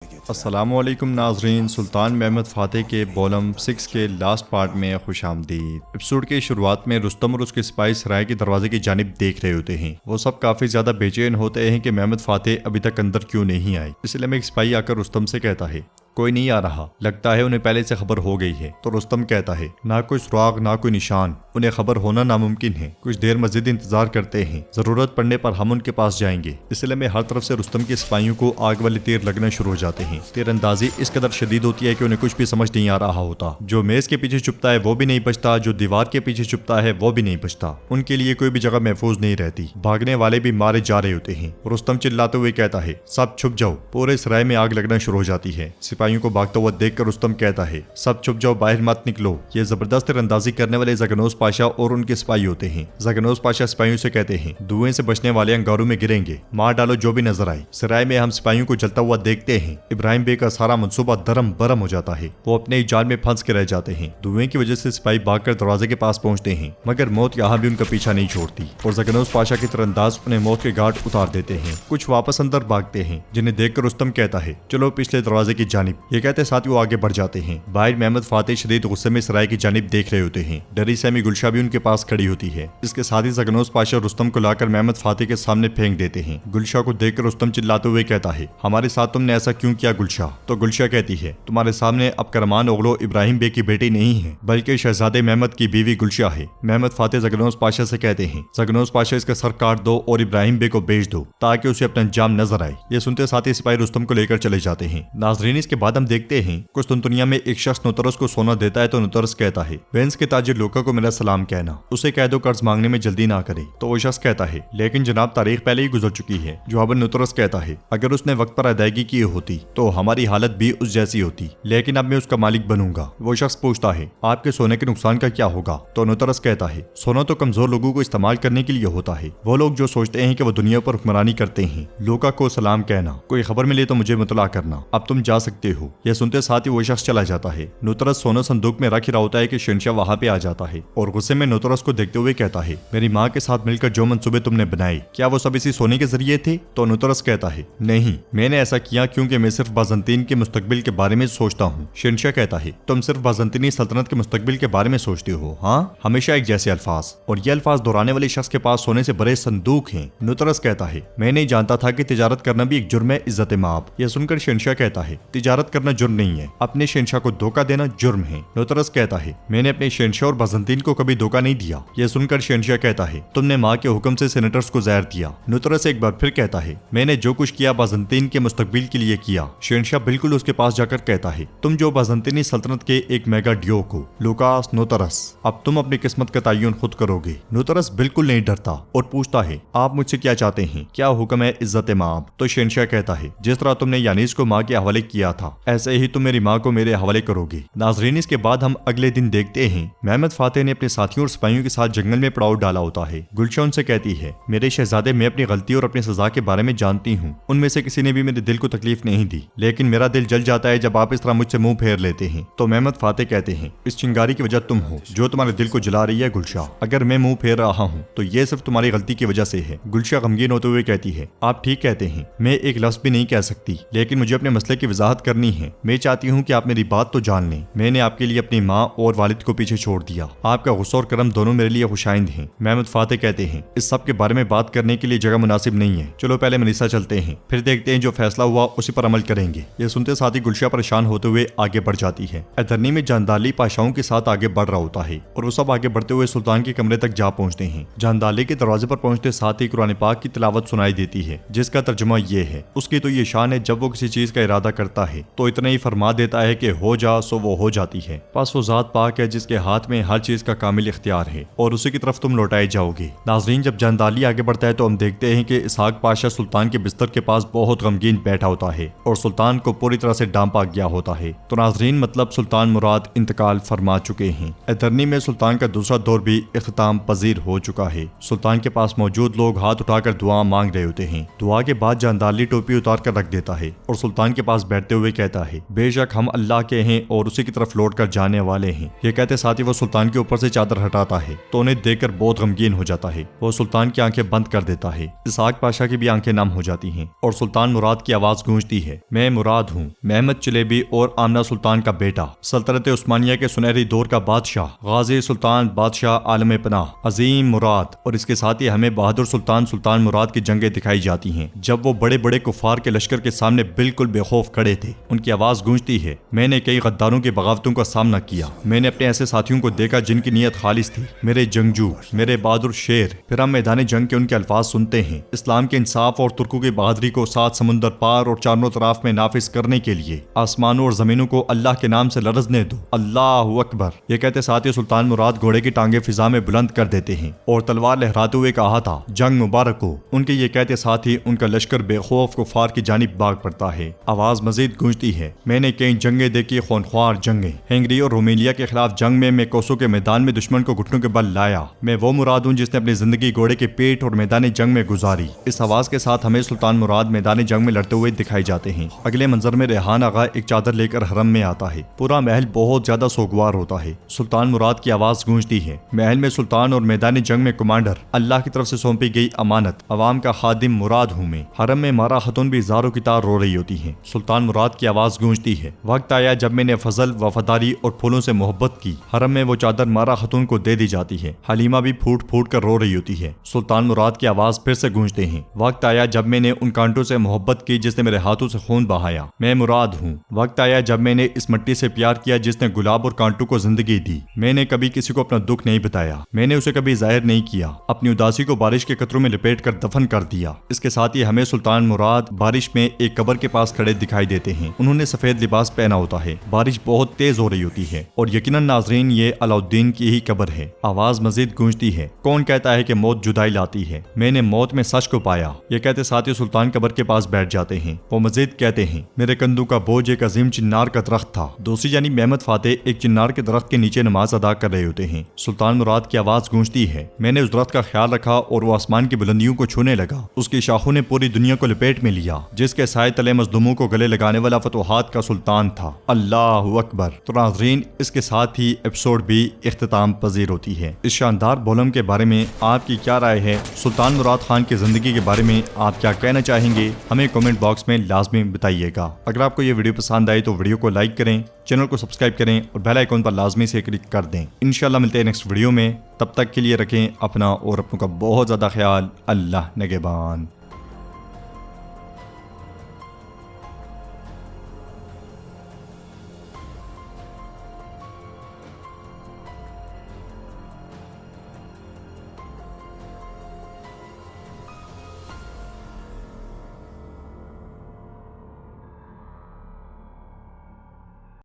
السلام علیکم ناظرین، سلطان محمد فاتح کے والوم 6 کے لاسٹ پارٹ میں خوش آمدید۔ ایپیسوڈ کی شروعات میں رستم اور اس کے سپاہی سرائے کے دروازے کی جانب دیکھ رہے ہوتے ہیں۔ وہ سب کافی زیادہ بے چین ہوتے ہیں کہ محمد فاتح ابھی تک اندر کیوں نہیں آئے۔ اس لیے ایک سپاہی آ کر رستم سے کہتا ہے کوئی نہیں آ رہا، لگتا ہے انہیں پہلے سے خبر ہو گئی ہے۔ تو رستم کہتا ہے نہ کوئی سراغ نہ کوئی نشان، انہیں خبر ہونا ناممکن ہے۔ کچھ دیر مزید انتظار کرتے ہیں، ضرورت پڑنے پر ہم ان کے پاس جائیں گے۔ اس لیے میں ہر طرف سے رستم کے سپاہیوں کو آگ والے تیر لگنا شروع ہو جاتے ہیں۔ تیر اندازی اس قدر شدید ہوتی ہے کہ انہیں کچھ بھی سمجھ نہیں آ رہا ہوتا۔ جو میز کے پیچھے چھپتا ہے وہ بھی نہیں بچتا، جو دیوار کے پیچھے چھپتا ہے وہ بھی نہیں بچتا۔ ان کے لیے کوئی بھی جگہ محفوظ نہیں رہتی، بھاگنے والے بھی مارے جا رہے ہوتے ہیں۔ رستم چلاتے ہوئے کہتا ہے سب چھپ جاؤ۔ پورے سرائے میں آگ لگنا شروع ہو جاتی ہے۔ سپاہیوں کو بھاگتا ہوا دیکھ کر رستم کہتا ہے سب چھپ جاؤ، باہر مت نکلو۔ یہ زبردست تیر اندازی کرنے والے زگنوس پاشا اور ان کے سپاہی ہوتے ہیں۔ زگنوس پاشا سپاہیوں سے کہتے ہیں دھوئیں سے بچنے والے انگاروں میں گریں گے، مار ڈالو جو بھی نظر آئے۔ سرائے میں ہم سپاہیوں کو جلتا ہوا دیکھتے ہیں۔ ابراہیم بے کا سارا منصوبہ درم برم ہو جاتا ہے، وہ اپنے جال میں پھنس کے رہ جاتے ہیں۔ دھوئیں کی وجہ سے سپاہی بھاگ کر دروازے کے پاس پہنچتے ہیں، مگر موت یہاں بھی ان کا پیچھا نہیں چھوڑتی اور زگنوس پاشا کی تیر انداز انہیں موت کے گھاٹ اتار دیتے ہیں۔ کچھ واپس اندر بھاگتے ہیں، جنہیں دیکھ کر رستم کہتا ہے چلو پچھلے دروازے کی جانب۔ یہ کہتے ساتھ وہ آگے بڑھ جاتے ہیں۔ باہر محمد فاتح شدید غصے میں سرائے کی جانب دیکھ رہے ہوتے ہیں۔ ڈری سہمی گلشا بھی ان کے پاس کھڑی ہوتی ہے۔ اس کے ساتھ ہی زگنوس پاشا رستم کو لا کر محمد فاتح کے سامنے پھینک دیتے ہیں۔ گلشا کو دیکھ کر رستم چلاتے ہوئے کہتا ہے ہمارے ساتھ تم نے ایسا کیوں کیا گلشا؟ تو گلشا کہتی ہے تمہارے سامنے اب کرمان اوغلو ابراہیم بے کی بیٹی نہیں ہے، بلکہ شہزادے محمد کی بیوی گلشا ہے۔ محمد فاتح زگنوس پاشا سے کہتے ہیں زگنوس پاشا اس کا سر کاٹ دو اور ابراہیم بے کو بیچ دو تاکہ اسے اپنا انجام نظر آئے۔ یہ سنتے ساتھ ہی سپاہی رستم کو لے کر چلے جاتے ہیں۔ ناظرین اس کے بعد ہم دیکھتے ہیں قسطنطنیہ میں ایک شخص نوترس کو سونا دیتا ہے تو نوترس کہتا ہے وینس کے تاجر لوکا کو میرا سلام کہنا، اسے کہہ دو قرض مانگنے میں جلدی نہ کرے۔ تو وہ شخص کہتا ہے لیکن جناب تاریخ پہلے ہی گزر چکی ہے۔ جواب نوترس کہتا ہے اگر اس نے وقت پر ادائیگی کی ہوتی تو ہماری حالت بھی اس جیسی ہوتی، لیکن اب میں اس کا مالک بنوں گا۔ وہ شخص پوچھتا ہے آپ کے سونے کے نقصان کا کیا ہوگا؟ تو نوترس کہتا ہے سونا تو کمزور لوگوں کو استعمال کرنے کے لیے ہوتا ہے، وہ لوگ جو سوچتے ہیں کہ وہ دنیا پر حکمرانی کرتے ہیں۔ لوکا کو سلام کہنا، کوئی خبر ملے تو مجھے مطلع کرنا، اب تم جا سکتے ہو۔ یہ سنتے ساتھ ہی وہ شخص چلا جاتا ہے۔ نوترس سونا صندوق میں رکھ رہا ہوتا ہے کہ شہنشاہ وہاں پہ آ جاتا ہے اور غصے میں نوترس کو دیکھتے ہوئے کہتا ہے میری ماں کے ساتھ مل کر جو منصوبے تم نے بنائے کیا وہ سب اسی سونے کے ذریعے تھے؟ تو نوترس کہتا ہے نہیں، میں نے ایسا کیا کیونکہ میں صرف بازنطین کے مستقبل کے بارے میں سوچتا ہوں۔ شہنشاہ کہتا ہے تم صرف بازنطینی سلطنت کے مستقبل کے بارے میں سوچتے ہو؟ ہاں، ہمیشہ ایک جیسے الفاظ، اور یہ الفاظ دہرانے والے شخص کے پاس سونے سے بڑے صندوق ہیں۔ نوترس کہتا ہے میں نہیں جانتا تھا کہ تجارت کرنا بھی ایک جرم ہے عزت مآب۔ یہ سن کر شہنشاہ کہتا ہے تجارت کرنا جرم نہیں ہے، اپنے شہنشاہ کو دھوکہ دینا جرم ہے۔ نوترس کہتا ہے میں نے اپنے شہنشاہ اور بازنطین کو کبھی دھوکہ نہیں دیا۔ یہ سن کر شہنشاہ کہتا ہے تم نے ماں کے حکم سے سینیٹرز کو زہر دیا۔ نوترس ایک بار پھر کہتا ہے میں نے جو کچھ کیا بازنطین کے مستقبل کے لیے کیا۔ شہنشاہ بالکل اس کے پاس جا کر کہتا ہے تم جو بازنطینی سلطنت کے ایک میگا ڈیوک ہو لوکاس نوترس، اب تم اپنی قسمت کا تعین خود کرو گے۔ نوترس بالکل نہیں ڈرتا اور پوچھتا ہے آپ مجھ سے کیا چاہتے ہیں؟ کیا حکم ہے عزت مآب؟ تو شہنشاہ کہتا ہے جس طرح تم نے یانیس کو ماں کے حوالے کیا تھا ایسے ہی تم میری ماں کو میرے حوالے کرو گے۔ ناظرین اس کے بعد ہم اگلے دن دیکھتے ہیں محمد فاتح نے اپنے ساتھیوں اور سپاہیوں کے ساتھ جنگل میں پڑاؤ ڈالا ہوتا ہے۔ گلشا ان سے کہتی ہے میرے شہزادے میں اپنی غلطی اور اپنی سزا کے بارے میں جانتی ہوں، ان میں سے کسی نے بھی میرے دل کو تکلیف نہیں دی، لیکن میرا دل جل جاتا ہے جب آپ اس طرح مجھ سے منہ پھیر لیتے ہیں۔ تو محمد فاتح کہتے ہیں اس چنگاری کی وجہ تم ہو جو تمہارے دل کو جلا رہی ہے گلشا، اگر میں منہ پھیر رہا ہوں تو یہ صرف تمہاری غلطی کی وجہ سے ہے۔ گلشا غمگین ہوتے ہوئے کہتی ہے آپ ٹھیک کہتے ہیں، میں ایک لفظ بھی نہیں کہہ سکتی، لیکن مجھے اپنے مسئلے کی وضاحت کرنی ہے۔ میں چاہتی ہوں کہ آپ میری بات تو جان لیں، میں نے آپ کے لیے اپنی ماں اور والد کو پیچھے چھوڑ دیا، آپ کا غصہ اور کرم دونوں میرے لیے خوشائند ہیں۔ محمد فاتح کہتے ہیں اس سب کے بارے میں بات کرنے کے لیے جگہ مناسب نہیں ہے، چلو پہلے منیسا چلتے ہیں، پھر دیکھتے ہیں جو فیصلہ ہوا اسی پر عمل کریں گے۔ یہ سنتے ساتھ ہی گلشا پریشان ہوتے ہوئے آگے بڑھ جاتی ہے۔ ایدرنی میں جاندالی پاشاؤں کے ساتھ آگے بڑھ رہا ہوتا ہے اور وہ سب آگے بڑھتے ہوئے سلطان کے کمرے تک جا پہنچتے ہیں۔ جاندالی کے دروازے پر پہنچتے ساتھ ہی قرآن پاک کی تلاوت سنائی دیتی ہے جس کا ترجمہ یہ ہے اس کی تو یہ شان ہے جب وہ کسی چیز کا ارادہ کرتا ہے تو اتنا ہی فرما دیتا ہے کہ ہو جا سو وہ ہو جاتی ہے، پس وہ ذات پاک ہے جس کے ہاتھ میں ہر چیز کا کامل اختیار ہے اور اسی کی طرف تم لوٹائے جاؤ گے۔ ناظرین جب جاندالی آگے بڑھتا ہے تو ہم دیکھتے ہیں کہ اسحاق پاشا سلطان کے بستر کے پاس بہت غمگین بیٹھا ہوتا ہے اور سلطان کو پوری طرح سے ڈانپا گیا ہوتا ہے۔ تو ناظرین مطلب سلطان مراد انتقال فرما چکے ہیں۔ ایدرنی میں سلطان کا دوسرا دور بھی اختتام پذیر ہو چکا ہے۔ سلطان کے پاس موجود لوگ ہاتھ اٹھا کر دعا مانگ رہے ہوتے ہیں۔ دعا کے بعد جاندالی ٹوپی اتار کر رکھ دیتا ہے اور سلطان کے پاس بیٹھتے ہوئے کہتا ہے بے شک ہم اللہ کے ہیں اور اسی کی طرف لوٹ کر جانے والے ہیں۔ یہ کہتے ساتھ ہی وہ سلطان کے اوپر سے چادر ہٹاتا ہے تو انہیں دیکھ کر بہت غمگین ہو جاتا ہے۔ وہ سلطان کی آنکھیں بند کر دیتا ہے۔ اسحاق پاشا کی بھی آنکھیں نم ہو جاتی ہیں اور سلطان مراد کی آواز گونجتی ہے، میں مراد ہوں، محمد چلیبی اور آمنہ سلطان کا بیٹا، سلطنت عثمانیہ کے سنہری دور کا بادشاہ، غازی سلطان بادشاہ عالم پناہ، عظیم مراد۔ اور اس کے ساتھ ہی ہمیں بہادر سلطان مراد کی جنگیں دکھائی جاتی ہیں جب وہ بڑے بڑے کفار کے لشکر کے سامنے بالکل بے خوف کھڑے تھے۔ ان کی آواز گونجتی ہے، میں نے کئی غداروں کی بغاوتوں کا سامنا کیا، میں نے اپنے ایسے ساتھیوں کو دیکھا جن کی نیت خالص تھی، میرے جنگجو، میرے بہادر شیر۔ پھر ہم میدان جنگ کے ان کے الفاظ سنتے ہیں، اسلام کے انصاف اور ترکوں کی بہادری کو 7 سمندر پار اور چاروں طرف میں نافذ کرنے کے لیے آسمانوں اور زمینوں کو اللہ کے نام سے لرزنے دو، اللہ اکبر۔ یہ کہتے ساتھ ہی سلطان مراد گھوڑے کی ٹانگیں فضا میں بلند کر دیتے ہیں اور تلوار لہراتے ہوئے کہا تھا، جنگ مبارک ہو۔ ان کے یہ کہتے ساتھ ہی ان کا لشکر بے خوف کفار کی جانب بھاگ پڑتا ہے۔ آواز مزید گونجتی ہے، میں نے کئی جنگیں دیکھی، خونخوار جنگیں، ہنگری اور رومیلیا کے خلاف جنگ میں کوسو کے میدان میں دشمن کو گھٹنوں کے بل لایا۔ میں وہ مراد ہوں جس نے اپنی زندگی گھوڑے کے پیٹ اور میدان جنگ میں گزاری۔ اس آواز کے ساتھ ہمیں سلطان مراد میدان جنگ میں لڑتے ہوئے دکھائی جاتے ہیں۔ اگلے منظر میں ریحان آغا ایک چادر لے کر حرم میں آتا ہے۔ پورا محل بہت زیادہ سوگوار ہوتا ہے۔ سلطان مراد کی آواز گونجتی ہے، محل میں سلطان اور میدان جنگ میں کمانڈر، اللہ کی طرف سے سونپی گئی امانت، عوام کا خادم مراد ہوں میں۔ حرم میں مارا خاتون بھی زاروں کی طرح رو رہی ہوتی ہیں۔ سلطان مراد کی آواز گونجتی ہے، وقت آیا جب میں نے فضل، وفاداری اور پھولوں سے محبت کی۔ حرم میں وہ چادر مارا خاتون کو دے دی جاتی ہے۔ حلیمہ بھی پھوٹ پھوٹ کر رو رہی ہوتی ہے۔ سلطان مراد کی آواز پھر سے گونجتے ہیں، وقت آیا جب میں نے ان کانٹوں سے محبت کی جس نے میرے ہاتھوں سے خون بہایا، میں مراد ہوں۔ وقت آیا جب میں نے اس مٹی سے پیار کیا جس نے گلاب اور کانٹوں کو زندگی دی۔ میں نے کبھی کسی کو اپنا دکھ نہیں بتایا، میں نے اسے کبھی ظاہر نہیں کیا، اپنی اداسی کو بارش کے قطروں میں لپیٹ کر دفن کر دیا۔ اس کے ساتھ ہی ہمیں سلطان مراد بارش میں ایک قبر کے پاس کھڑے دکھائی دیتے ہیں۔ انہوں نے سفید لباس پہنا ہوتا ہے، بارش بہت تیز ہو رہی ہوتی ہے اور یقیناً ناظرین یہ علاؤالدین کی ہی قبر ہے۔ آواز مزید گونجتی ہے، کون کہتا ہے کہ موت جدائی لاتی ہے، میں نے موت میں سچ کو پایا۔ یہ کہتے ساتھ ہی سلطان قبر کے پاس بیٹھ جاتے ہیں۔ وہ مزید کہتے ہیں، میرے کندھوں کا بوجھ ایک عظیم چنار کا درخت تھا۔ دوسری جانب محمد فاتح ایک چنار کے درخت کے نیچے نماز ادا کر رہے ہوتے ہیں۔ سلطان مراد کی آواز گونجتی ہے، میں نے اس درخت کا خیال رکھا اور وہ آسمان کی بلندیوں کو چھونے لگا، اس کی شاخوں نے پوری دنیا کو لپیٹ میں لیا، جس کے سائے تلے مظلوموں کو گلے لگانے والا فتوحات کا سلطان تھا، اللہ اکبر۔ تو ناظرین اس کے ساتھ ہی ایپیسوڈ بھی اختتام پذیر ہوتی ہے۔ اس شاندار بولم کے بارے میں آپ کی کیا رائے ہے؟ سلطان مراد خان کی زندگی کے بارے میں آپ کیا کہنا چاہیں گے؟ ہمیں کمنٹ باکس میں لازمی بتائیے گا۔ اگر آپ کو یہ ویڈیو پسند آئی تو ویڈیو کو لائک کریں، چینل کو سبسکرائب کریں اور بیل آئیکن پر لازمی سے کلک کر دیں۔ انشاءاللہ ملتے ہیں نیکسٹ ویڈیو میں، تب تک کے لیے رکھیں اپنا اور اپنوں کا بہت زیادہ خیال۔ اللہ نگہبان۔